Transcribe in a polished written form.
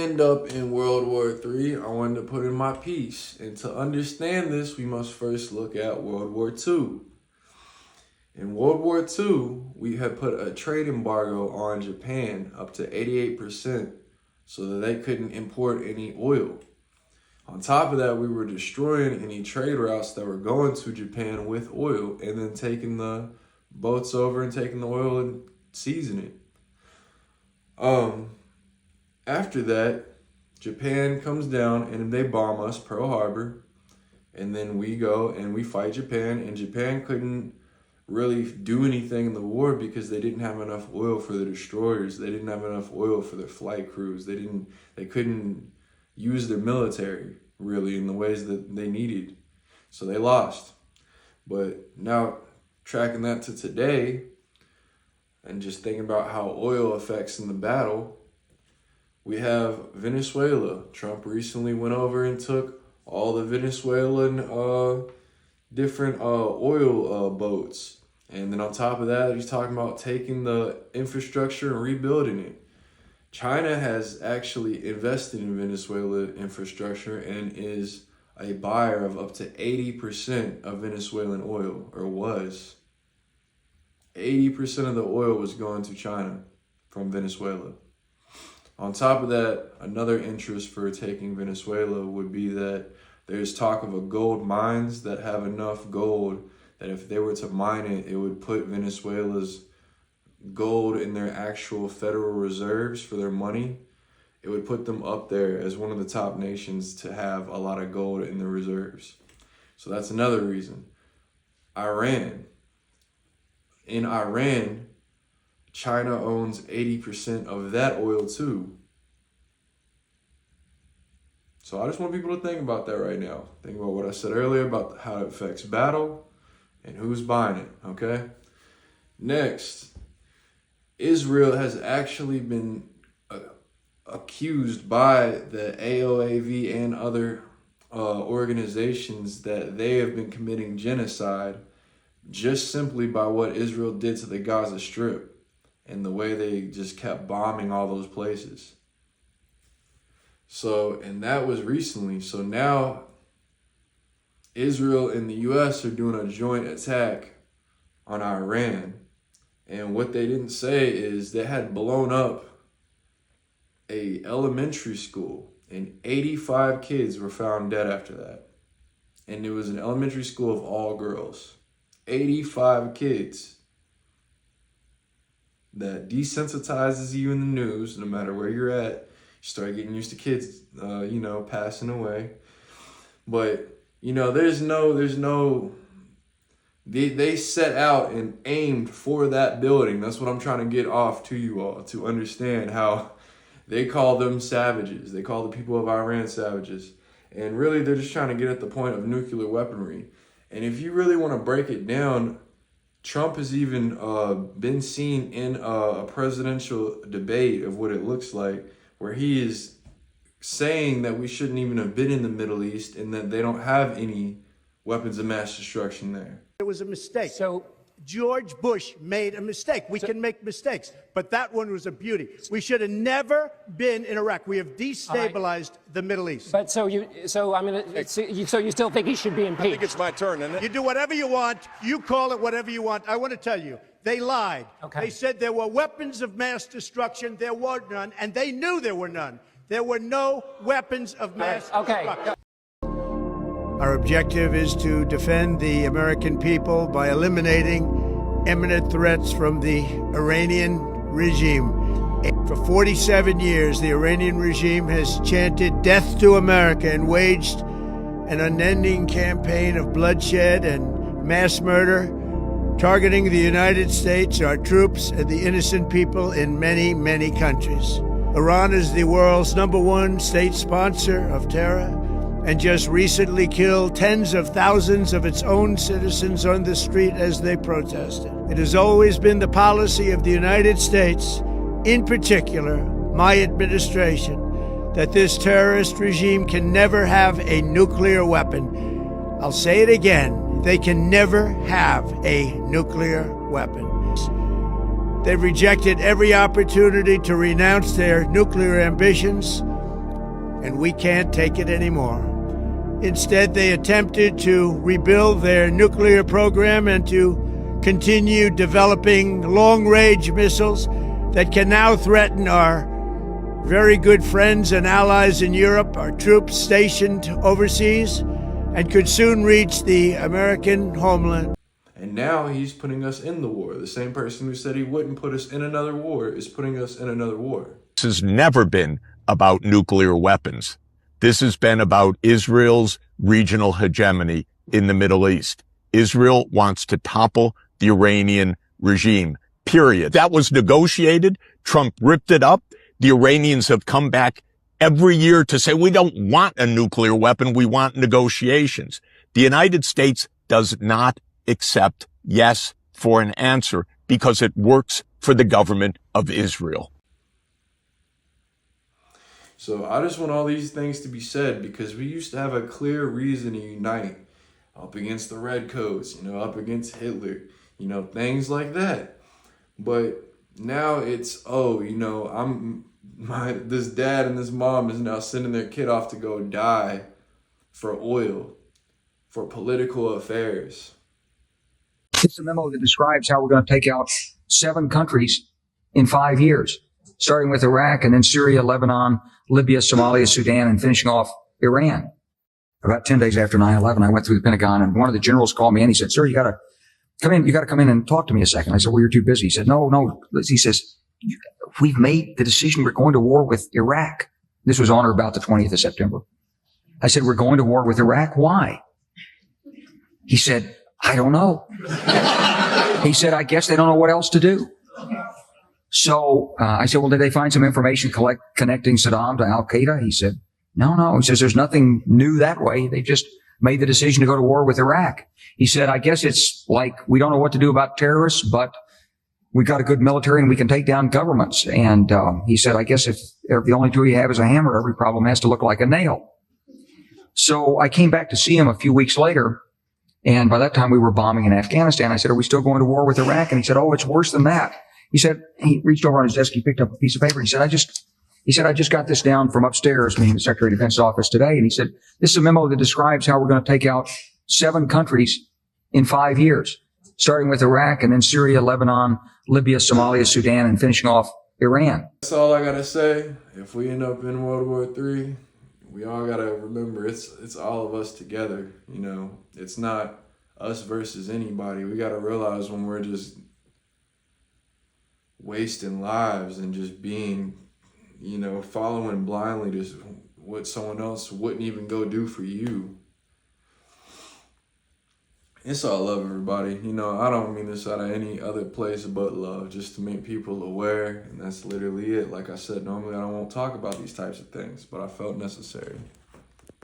End up in World War III, I wanted to put in my piece. And to understand this, we must first look at World War II. In World War II, we had put a trade embargo on Japan up to 88% so that they couldn't import any oil. On top of that, we were destroying any trade routes that were going to Japan with oil and then taking the boats over and taking the oil and seizing it. After that, Japan comes down and they bomb us, Pearl Harbor, and then we go and we fight Japan, and Japan couldn't really do anything in the war because they didn't have enough oil for the destroyers. They didn't have enough oil for their flight crews. They couldn't use their military really in the ways that they needed. So they lost. But now tracking that to today and just thinking about how oil affects in the battle, we have Venezuela. Trump recently went over and took all the Venezuelan different oil boats. And then on top of that, he's talking about taking the infrastructure and rebuilding it. China has actually invested in Venezuela infrastructure and is a buyer of up to 80% of Venezuelan oil, or was. 80% of the oil was going to China from Venezuela. On top of that, another interest for taking Venezuela would be that there's talk of a gold mines that have enough gold that if they were to mine it, it would put Venezuela's gold in their actual federal reserves for their money. It would put them up there as one of the top nations to have a lot of gold in their reserves. So that's another reason. Iran. In Iran, China owns 80% of that oil too. So I just want people to think about that right now. Think about what I said earlier about how it affects battle and who's buying it, okay? Next, Israel has actually been accused by the AOAV and other organizations that they have been committing genocide just simply by what Israel did to the Gaza Strip and the way they just kept bombing all those places. So, and that was recently. So now Israel and the US are doing a joint attack on Iran. And what they didn't say is they had blown up a elementary school and 85 kids were found dead after that. And it was an elementary school of all girls. 85 kids. That desensitizes you in the news, no matter where you're at. You start getting used to kids, passing away. But, they set out and aimed for that building. That's what I'm trying to get off to you all, to understand how they call them savages. They call the people of Iran savages. And really, they're just trying to get at the point of nuclear weaponry. And if you really want to break it down, Trump has even been seen in a presidential debate of what it looks like, where he is saying that we shouldn't even have been in the Middle East and that they don't have any weapons of mass destruction there. It was a mistake. So George Bush made a mistake. We can make mistakes, but that one was a beauty. We should have never been in Iraq. We have destabilized the Middle East. But so you still think he should be impeached? I think it's my turn, isn't it? You do whatever you want. You call it whatever you want. I want to tell you, they lied. Okay. They said there were weapons of mass destruction. There were none, and they knew there were none. There were no weapons of mass destruction. Our objective is to defend the American people by eliminating imminent threats from the Iranian regime. For 47 years, the Iranian regime has chanted death to America and waged an unending campaign of bloodshed and mass murder, targeting the United States, our troops, and the innocent people in many, many countries. Iran is the world's #1 state sponsor of terror, and just recently killed tens of thousands of its own citizens on the street as they protested. It has always been the policy of the United States, in particular, my administration, that this terrorist regime can never have a nuclear weapon. I'll say it again, they can never have a nuclear weapon. They've rejected every opportunity to renounce their nuclear ambitions, and we can't take it anymore. Instead, they attempted to rebuild their nuclear program and to continue developing long-range missiles that can now threaten our very good friends and allies in Europe, our troops stationed overseas, and could soon reach the American homeland. And now he's putting us in the war. The same person who said he wouldn't put us in another war is putting us in another war. This has never been about nuclear weapons. This has been about Israel's regional hegemony in the Middle East. Israel wants to topple the Iranian regime, period. That was negotiated. Trump ripped it up. The Iranians have come back every year to say, we don't want a nuclear weapon. We want negotiations. The United States does not accept yes for an answer because it works for the government of Israel. So I just want all these things to be said because we used to have a clear reason to unite up against the Redcoats, up against Hitler, things like that. But now it's, this dad and this mom is now sending their kid off to go die for oil, for political affairs. It's a memo that describes how we're going to take out 7 countries in 5 years, starting with Iraq and then Syria, Lebanon, Libya, Somalia, Sudan, and finishing off Iran. About 10 days after 9/11, I went through the Pentagon, and one of the generals called me and he said, "Sir, you got to come in. You got to come in and talk to me a second." I said, "Well, you're too busy." He said, No. He says, "We've made the decision. We're going to war with Iraq." This was on or about the 20th of September. I said, "We're going to war with Iraq. Why?" He said, "I don't know." He said, "I guess they don't know what else to do." So I said, "Well, did they find some information connecting Saddam to Al-Qaeda?" He said, No. He says, "There's nothing new that way. They just made the decision to go to war with Iraq." He said, "I guess it's like we don't know what to do about terrorists, but we got a good military and we can take down governments." And he said, "I guess if the only tool you have is a hammer, every problem has to look like a nail." So I came back to see him a few weeks later. And by that time we were bombing in Afghanistan. I said, "Are we still going to war with Iraq?" And he said, "Oh, it's worse than that." He said, he reached over on his desk, he picked up a piece of paper. He said, I just got this down from upstairs, meaning the Secretary of Defense's office today. And he said, "This is a memo that describes how we're going to take out 7 countries in 5 years, starting with Iraq and then Syria, Lebanon, Libya, Somalia, Sudan, and finishing off Iran." That's all I got to say. If we end up in World War III, we all got to remember it's all of us together. It's not us versus anybody. We got to realize when we're just wasting lives and just being, following blindly just what someone else wouldn't even go do for you. It's all love, everybody. I don't mean this out of any other place but love, just to make people aware, and that's literally it. Like I said, normally I won't talk about these types of things, but I felt necessary.